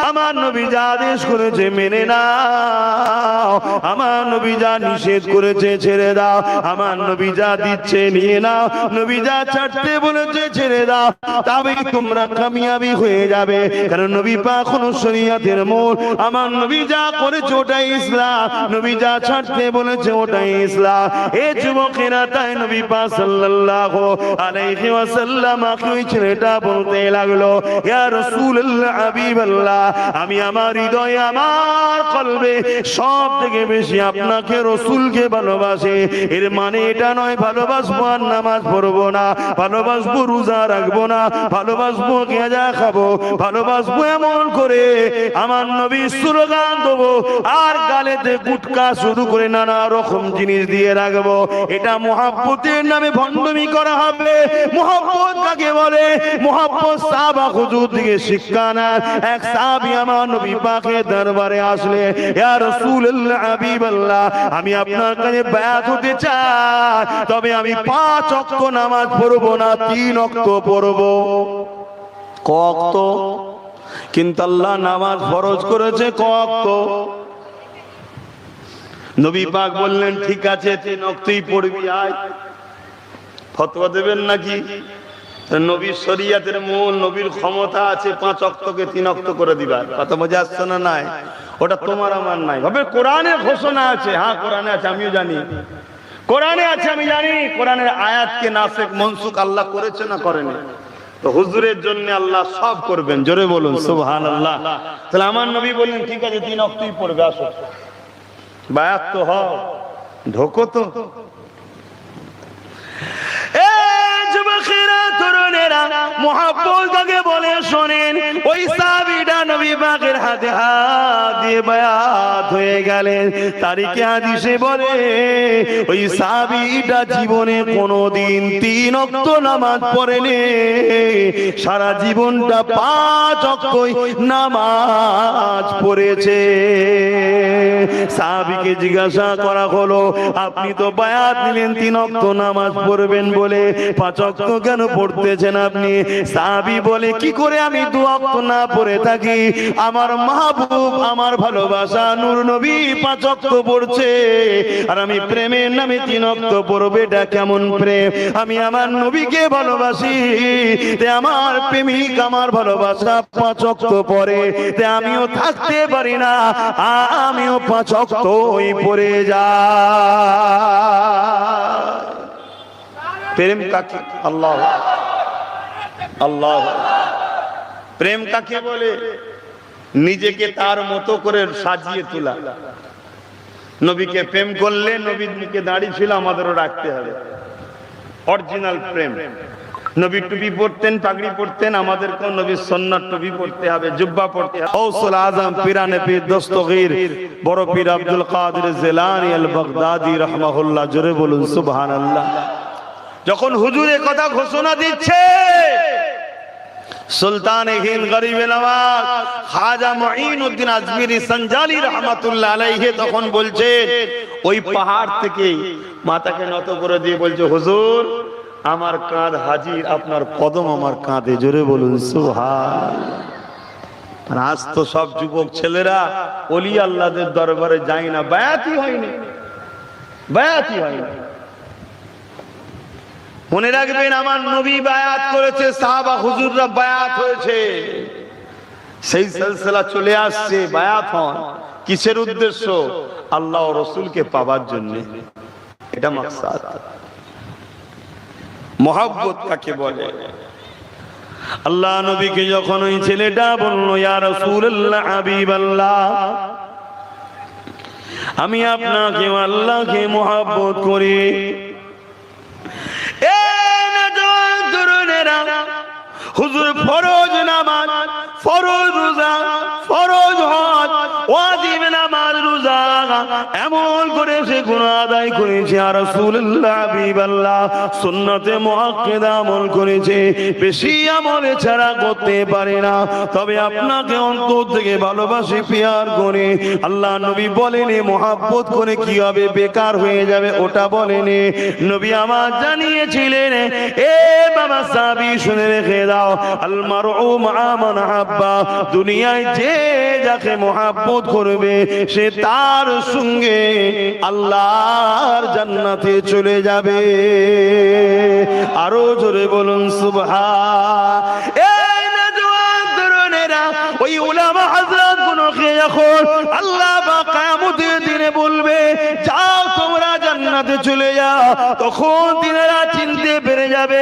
আমার নবী যা আদেশ করেছে মেনে নাও, আমার নবী যা নিষেধ করেছে ছেড়ে দাও, আমার নবী যা দিচ্ছে নিয়ে নাও, নবী যা ছাড়তে বলেছে ছেড়ে দাও, তবেই তোমরা কামিয়াবি হয়ে যাবে। কারণ নবী পাক কোন শরীয়তের মূল, আমার নবী যা করেছে ওটাই ইসলাম, নবী যা ছাড়তে বলেছে ওটাই ইসলাম। এ যুবকেরা, তাই নবী পাক সাল্লাল্লাহু আলাইহি ওয়াসাল্লাম ওই ছেলেটা বলতে লাগলো, ইয়া রাসূলুল্লাহ, হাবিবাল্লাহ, আমি আমার হৃদয়ে আমার কলবে সব থেকে বেশি আপনাকে রাসূলকে ভালোবাসি। এর মানে এটা নয় ভালোবাসবো আর নামাজ পড়বো না, ভালোবাসবো রোজা রাখবো না, ভালোবাসবো গাঁজা খাবো, ভালোবাসবো এমন করে আমার নবী স্লোগান দেবো আর গালেতে গুটকা শুরু করে নানা রকম জিনিস দিয়ে রাখবো। এটা মুহাব্বতের নামে ভণ্ডামি করা হবে। মুহাব্বত কাকে বলে? মুহাব্বত সাহাবা হুজুর থেকে শিক্ষা নেন। এক সাহাবী আমার নবী পাকের দরবারে আসলে, ইয়া রাসূলুল্লাহ, হাবিবাল্লাহ, আমি আপনার কাছে বায়াত হতে চাই, তবে আমি 5 ওয়াক্ত নামাজ পড়বো না, 3 ওয়াক্ত পড়বো। ক ওয়াক্ত? কিন্তু আল্লাহ নামাজ ফরজ করেছে ক ওয়াক্ত? নবী পাক বললেন, ঠিক আছে 3 ওয়াক্তই পড়বি, আয়। ফতোয়া দেবেন নাকি? নবীর শরীয়তের মূল, নবীর ক্ষমতা আছে 5 ওয়াক্তকে 3 ওয়াক্ত করে দিবার। কথা বোঝা আসছে না? নাই, ওটা তোমার আমার নাই। ভাবে কোরআনে ঘোষণা আছে, হ্যাঁ কোরআনে আছে, আমিও জানি কোরআনে আছে, আমি জানি কোরআনের আয়াতকে নাসিখ মনসুখ আল্লাহ করেছে না করেনি? তো হুজুরের জন্য আল্লাহ সব করবেন, জোরে বলুন সুবহানাল্লাহ। তাহলে আমার নবী বললেন, ঠিক আছে 3 ওয়াক্তই পড়বে, আসো বায়াত তো হও, ঢোকো তো। যুবকেরা, তরুণেরা, মুহাব্বত কাকে বলে শোনেন। ওই সাহাবীটা নবী পাকের হাতে হাত দিয়ে বায়াত হয়ে গেলেন। তারিখে হাদিসে বলে, ওই সাহাবীটা জীবনে কোনোদিন 3 ওয়াক্ত নামাজ পড়েনি, সারা জীবনটা 5 ওয়াক্তই নামাজ পড়েছে। সাহাবীকে জিজ্ঞাসা করা হলো, আপনি তো বায়াত নিলেন 3 ওয়াক্ত নামাজ পড়বেন বলে, 5 ওয়াক্ত কেন পড়তেছেন আপনি? সাহাবী বলে, কি করে আমি 2 ওয়াক্ত না পড়ে থাকি? আমার মাহবুব, আমার ভালোবাসা নূর নবী 5 ওয়াক্ত পড়ছে, আর আমি প্রেমের নামে 3 ওয়াক্ত পড়ব। এটা কেমন প্রেম? আমি আমার নবীকে ভালোবাসি, তে আমার প্রেমিক আমার ভালোবাসা 5 ওয়াক্ত পড়ে, তে আমিও থাকতে পারি না, আমিও 5 ওয়াক্তই পড়ে যাই। প্রেম কাকে? আল্লাহ আল্লাহ। প্রেম কাকে বলে? নিজেকে তার মতো করে সাজিয়ে তোলা। নবীকে প্রেম করলে নবীর মুখে দাঁড়িয়ে ছিল, আমাদেরও রাখতে হবে অরিজিনাল প্রেম। নবী টুপি পরতেন, পাগড়ি পরতেন, আমাদেরকেও নবীর সুন্নাত টুপি পরতে হবে, জুব্বা পরতে হবে। গৌসুল আজম পীরানে পীর দস্তগীর বড় পীর আব্দুল কাদের জিলানী আল বাগদাদি রাহমাহুল্লাহ, জোরে বলুন সুবহানাল্লাহ। যখন হুজুর কথা ঘোষণা দিচ্ছে, সুলতান হিন্দ গরিবে নওয়াজ খাজা মুঈনুদ্দিন আজমিরি সঞ্জালি রহমাতুল্লাহ আলাইহি তখন বলছেন, ওই পাহাড় থেকে মাথাকে নত করে দিয়ে বলছে, হুজুর আমার কাঁধ হাজির, আপনার কদম আমার কাঁধে, জোরে বলুন সুবহানাল্লাহ। আজ তো সব যুবক ছেলেরা ওলি আল্লাহদের দরবারে যায় না, বায়াতই হয়নি, বায়াতই হয়নি। মনে রাখবেন, আমার নবী বায়াত করেছে, সাহাবা হুজুররা বায়াত হয়েছে, সেই সিলসিলা চলে আসছে। বায়াত হন কিসের উদ্দেশ্য? আল্লাহ ও রাসূলকে পাওয়ার জন্য, এটা মাকসাদ। মুহাব্বত কাকে বলে? আল্লাহ নবীকে যখন ওই ছেলেটা বলল, ইয়া রাসূলুল্লাহ, হাবিবাল্লাহ, আমি আপনাকে আল্লাহকে মুহাব্বত করি। হুজুর ফরজ নামাজ, ফরজ রোজা, ফরজ হজ, ওয়াজিব নামাজ রোজা এমন করে সে গুনাহ আদায় করেছে, আর রাসূলুল্লাহ হাবিবাল্লাহ সুন্নতে মুআক্কাদা আমল করেছে, বেশি আমলে ছাড়া করতে পারে না। তবে আপনাকে অন্তর থেকে ভালোবাসি, পিয়ার করে আল্লাহ নবী বলেন মহব্বত করে কি হবে, বেকার হয়ে যাবে ওটা বলেনি। নবী আমার জানিয়েছিলেন, এ বাবা সাহাবী শুনে রেখে দাও, আল মারউ মা মান হাব্বা, দুনিয়ায় যে যাকে মহব্বত করবে সে তার সঙ্গে আল্লাহর জান্নাতে চলে যাবে। আরো জোরে বলুন সুবহান। এই নওজোয়ান তরুণেরা, ওই উলামা হযরত গুলোকে যখন আল্লাহ পাক কিয়ামতের দিনে বলবে যাও তোমরা জান্নাতে চলে যাও, তখন তিনারা চিনতে পেরে যাবে।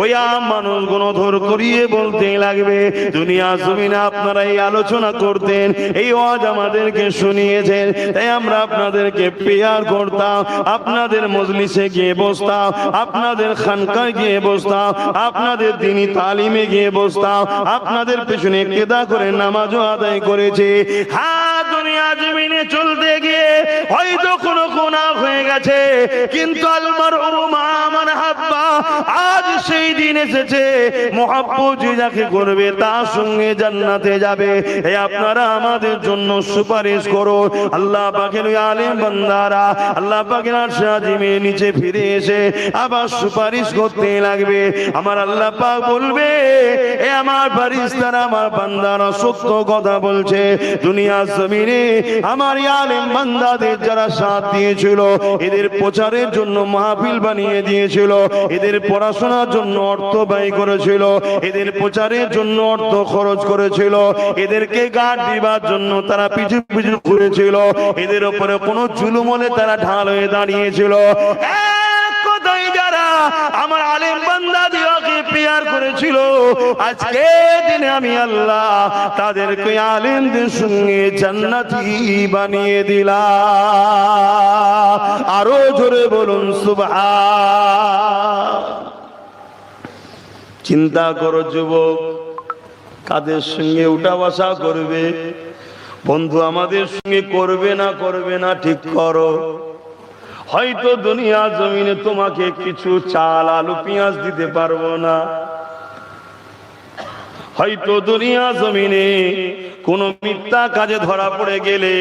ওই মানুষগুলো ধর করিয়ে বলতে লাগবে, দুনিয়া জমিনে আপনারা এই আলোচনা করতেন, এই ওয়াজ আমাদেরকে শুনিয়েছেন, তাই আমরা আপনাদেরকে পেয়ার করতাম, আপনাদের মজলিসে গিয়ে বসতাম, আপনাদের খানকায় গিয়ে বসতাম, আপনাদের দ্বীনি তালিমে গিয়ে বসতাম, আপনাদের পেছনে কেদা করে নামাজও আদায় করেছে। হ্যাঁ, দুনিয়া জমিনে চলতে গিয়ে হয়তো কোনো গুনাহ হয়ে গেছে, কিন্তু আল মারউ মা মান হাব্বা, আজ সেই দিন এসেছে, মহব্বত যাকে করবে তার সঙ্গে জান্নাতে যাবে। এই আপনারা আমাদের জন্য সুপারিশ করুন। আল্লাহ পাকের ওই আলেম বান্দারা আল্লাহ পাকের আরশ আজিমের নিচে ফিরে এসে আবার সুপারিশ করতে লাগবে। আমার আল্লাহ পাক বলবে, এ আমার ফেরেশতারা, আমার বান্দারা সত্য কথা বলছে, দুনিয়া জমিনে আমার আলেম বান্দাদের যারা সাথ দিয়েছিল, এদের প্রচারের জন্য মাহফিল বানিয়ে দিয়েছিল, এদের পড়াশোনার জন্য অর্থ ব্যয় করেছিল, এদের প্রচারের জন্য অর্থ খরচ করেছিল, এদেরকে গার্ড দিবার জন্য তারা পিছু পিছু ঘুরেছিল, এদের উপরে কোনো জুলুম হলে তারা ঢাল হয়ে দাঁড়িয়েছিল। এক কথায় যারা আমার আলেম বান্দাদেরকে পেয়ার করেছিল, আজকে দিনে আমি আল্লাহ তাদেরকে আলেমদের সঙ্গে জান্নাতি বানিয়ে দিলাম। আরো জোরে বলুন সুবহান। চিন্তা করো যুবক, কাদের সঙ্গে উঠা বসা করবে? বন্ধু আমাদের সঙ্গে করবে না করবে না ঠিক করো। হয়তো দুনিয়া জমিনে তোমাকে কিছু চাল আলু পেঁয়াজ দিতে পারবো না, হয়তো দুনিয়া জমিনে কোন মিথ্যা কাজে ধরা পড়ে গেলে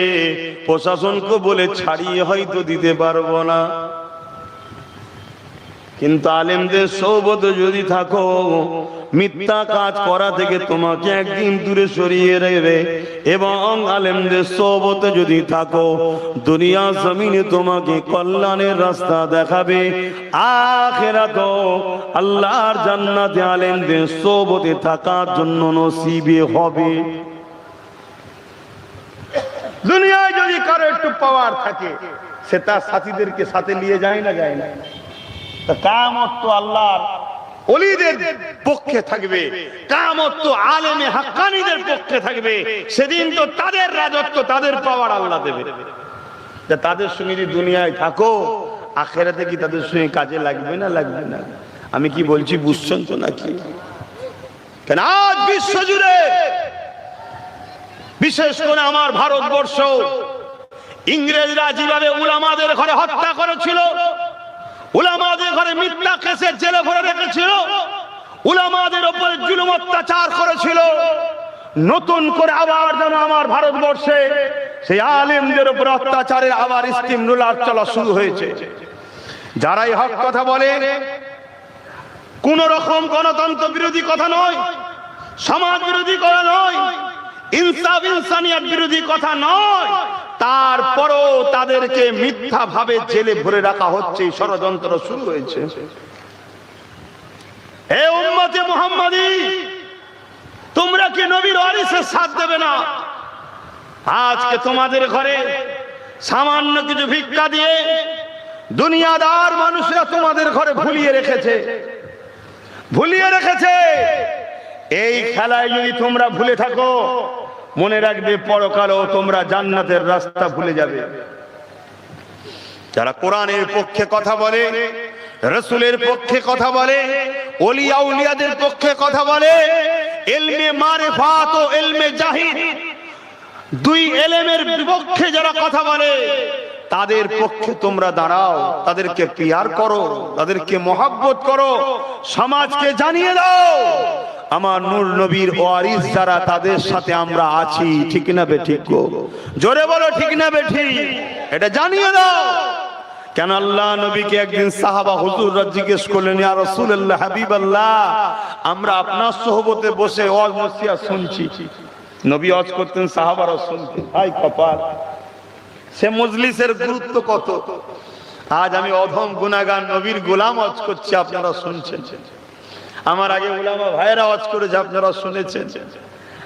প্রশাসনকে বলে ছাড়িয়ে হয়তো দিতে পারবো না, কিন্তু আলেমদের সোহবতে যদি থাকো, মিথ্যা কাজ করা থেকে তোমাকে একদিন দূরে সরিয়ে রাখবে। এবং আলেমদের সোহবতে যদি থাকো, দুনিয়া জমিনে তোমাকে কল্যাণের রাস্তা দেখাবে, আখিরাতেও আল্লাহর জান্নাতে আলেমদের সোহবতে থাকার জন্য নসিবে হবে। দুনিয়ায় যদি কারো একটু পাওয়ার থাকে, সে তার সাথীদেরকে সাথে নিয়ে যায় না, যায় না? কিয়ামত তো আল্লাহর ওলিদের পক্ষে থাকবে, কিয়ামত তো আলেমে হাক্কানীদের পক্ষে থাকবে। সেদিন তো তাদের রাজত্ব, তাদের পাওয়ার আল্লাহ দেবে। তাদের সঙ্গে যদি দুনিয়ায় থাকো, আখিরাতে কি তাদের সঙ্গে কাজে লাগবে না লাগবে না? আমি কি বলছি বুঝছেন তো নাকি? কেন আজ বিশ্ব জুড়ে, বিশেষ করে আমার ভারতবর্ষ, ইংরেজরা যেভাবে উলামাদের ঘরে হত্যা করেছিল, উলামাদের ঘরে মিথ্যা কেসে জেলে ভরে রেখেছিল, উলামাদের উপরে জুলুম অত্যাচার করেছিল, নতুন করে আবার যেন আমার ভারতবর্ষে সেই আলেমদের উপর অত্যাচারের আবার স্টিম রোলার চলা শুরু হয়েছে। যারাই হক কথা বলে, কোন রকম গণতন্ত্র বিরোধী কথা নয়, সমাজ বিরোধী কথা নয়, ইনসাফ ইনসানিয়ত বিরোধী কথা নয়, তারপরও তাদেরকে মিথ্যা ভাবে জেলে ভরে রাখা হচ্ছে, ষড়যন্ত্র শুরু হয়েছে। হে উম্মতে মুহাম্মাদি, তোমরা কি নবীর ওয়ারিসের সাথ দেবে না? আজকে তোমাদের ঘরে সামান্য কিছু ভিক্ষা দিয়ে দুনিয়াদার মানুষরা তোমাদের ঘরে ভুলিয়ে রেখেছে, ভুলিয়ে রেখেছে। এই খেলায় যদি তোমরা ভুলে থাকো, মনে রাখবে পরকালেও তোমরা জান্নাতের রাস্তা ভুলে যাবে। যারা কোরআনের পক্ষে কথা বলে, রাসূলের পক্ষে কথা বলে, ওলিয়া উলিয়াদের পক্ষে কথা বলে, ইলমে মারিফাত ও ইলমে জাহিদ, দুই ইলমের বিপক্ষে যারা কথা বলে, তাদের পক্ষে তোমরা দাঁড়াও, তাদেরকে পিয়ার করো, তাদেরকে মহব্বত করো, সমাজকে জানিয়ে দাও আমার নূর নবীর ওয়ারিস যারা তাদের সাথে আমরা আছি। ঠিক না বেঠিক গো? জোরে বলো ঠিক না বেঠিক? এটা জানিয়ে দাও। কেন আল্লাহ নবীকে একদিন সাহাবা হুজুররা জিজ্ঞেস করলেন, ইয়া রাসূলুল্লাহ, হাবিবাল্লাহ, আমরা আপনার সোহবতে বসে ওয়াজ নসিহত শুনছি। নবী ওয়াজ করতেন, সাহাবারা শুনতেন। হায় কপাল, সে মজলিসের গুরুত্ব কত! আজ আমি অধম গুনাহগার নবীর গোলাম ওয়াজ করছি, আপনারা শুনছেন। আমার আগে উলামা ভাইরা ওয়াজ করেছে, আপনারা শুনেছেন।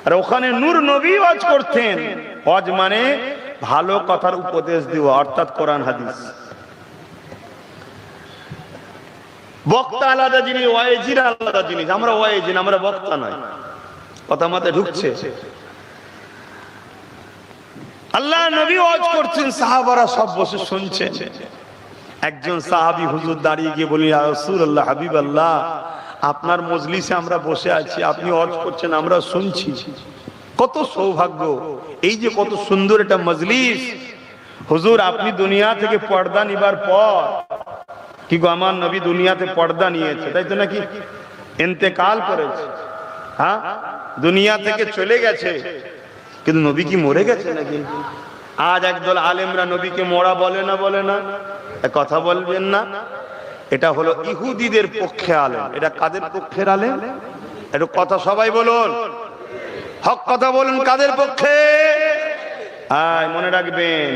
আর ওখানে নূর নবী ওয়াজ করতেন। ওয়াজ মানে ভালো কথার উপদেশ দেওয়া, অর্থাৎ কোরআন হাদিস। বক্তা আলাদা জিনিস, ওয়াইজির আলাদা জিনিস। আমরা ওয়াইজিন, আমরা বক্তা নয়। কথা মাথায় ঢুকছে? আল্লাহ নবী ওয়াজ করছেন, সাহাবারা সব বসে শুনছেন। একজন সাহাবী হুজুর দাঁড়িয়ে গিয়ে বলি, ইয়া রাসূলুল্লাহ, হাবিবাল্লাহ, আপনার মজলিসে আমরা বসে আছি, আপনি ওয়াজ করছেন, আমরা শুনছি। কত সৌভাগ্য! এই যে কত সুন্দর একটা মজলিস। হুজুর, আপনি দুনিয়া থেকে পর্দা নিবার পর, কি গো, আমার নবী দুনিয়াতে পর্দা নিয়েছে, তাই তো নাকি? ইন্তেকাল করেছে, হ্যাঁ, দুনিয়া থেকে চলে গেছে। কিন্তু নবী কি মরে গেছে নাকি? আজ একদল আলেমরা নবীকে মরা বলে না, বলে না? কথা বলবেন না? এটা হলো ইহুদিদের পক্ষে আলেম। এটা কাদের পক্ষের আলেম? একটু কথা সবাই বলুন, হক কথা বলুন, কাদের পক্ষে? মনে রাখবেন,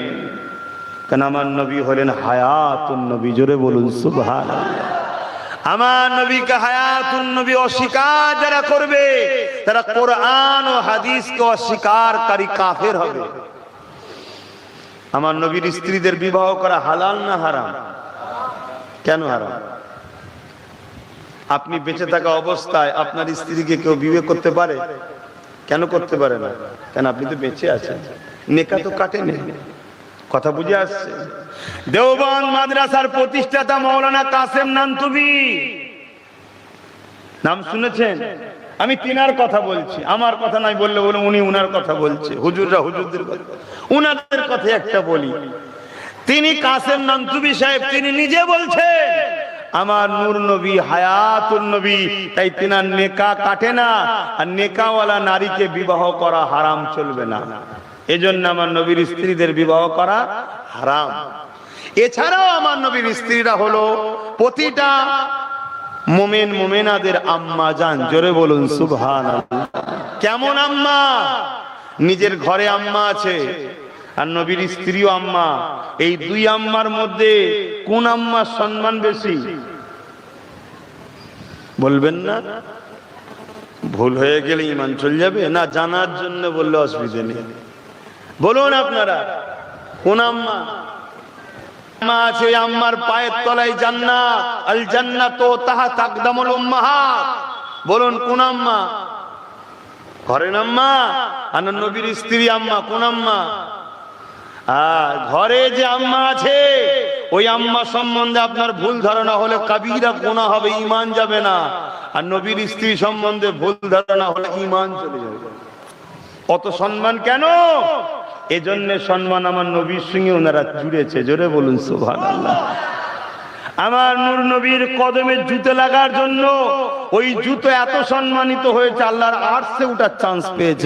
কেন আমার নবী হলেন হায়াতুন নবী। জোরে বলুন সুবহানাল্লাহ। আমার নবীকে হায়াতুন নবী অস্বীকার যারা করবে, তারা কোরআন ও হাদিসকে অস্বীকারকারী কাফের হবে। আমার নবীর স্ত্রীদের বিবাহ করা হালাল না হারাম? কেন হারাম? আপনি বেঁচে থাকা অবস্থায় আপনার স্ত্রীকে কেউ বিয়ে করতে পারে? কেন করতে পারে না? কেন আপনি তো বেঁচে আছেন, নেকা তো কাটেনি। কথা বুঝে আসছে? দেওবন্দ মাদ্রাসার প্রতিষ্ঠাতা মাওলানা কাসেম নানতুবি, নাম শুনেছেন? আমি তিনার কথা বলছি, আমার কথা নাই বললে বলুন, উনি উনার কথা বলছে। হুজুররা হুজুরদের কথা, উনাদের কথা একটা বলি। তিনি কাসেম নানতুবি সাহেব, তিনি নিজে বলছেন আমার নূর নবী হায়াতুন নবী, তাই তিনার নেকা কাটে না, আর নেকাওয়ালা নারীকে বিবাহ করা হারাম, চলবে না। এজন্য আমার নবীর স্ত্রীদের বিবাহ করা হারাম। এছাড়াও আমার নবীর স্ত্রীরা হলো প্রতিটা মুমিন মুমিনাদের আম্মা জান। জোরে বলুন সুবহানাল্লাহ। কেমন আম্মা? নিজের ঘরে আম্মা আছে, আর নবীর স্ত্রীও আম্মা। এই দুই আম্মার মধ্যে কোন আম্মার সম্মান বেশি? বলবেন না? ভুল হয়ে গেলে ঈমান চলে যাবে না? জানার জন্য বললে অসুবিধা নেই। বলুন আপনারা, কোন আম্মা? আম্মা আছে, আম্মার পায়ের তলায় জান্নাত, আল জান্নাতু তাহতা আকদামুল উম্মাহাত। বলুন কোন আম্মা? ঘরের আম্মা। আর নবীর স্ত্রী আম্মা কোন আম্মা? ঘরে যে আম্মা আছে, ওই আম্মা সম্বন্ধে আপনার ভুল ধারণা হলে কাবীরা গুনাহ হবে, ঈমান যাবে না। আর নবীর স্ত্রী সম্বন্ধে ভুল ধারণা হলে ঈমান চলে যাবে। অত সম্মান কেন? এজন্য সম্মান আমার নবীর সঙ্গে ওনারা জুড়েছে। জোরে বলুন সুবহানাল্লাহ। আমার নূর নবীর কদমে জুতো লাগার জন্য ওই জুতো এত সম্মানিত হয়েছে, আল্লাহর আরশে ওঠার চান্স পেয়েছে।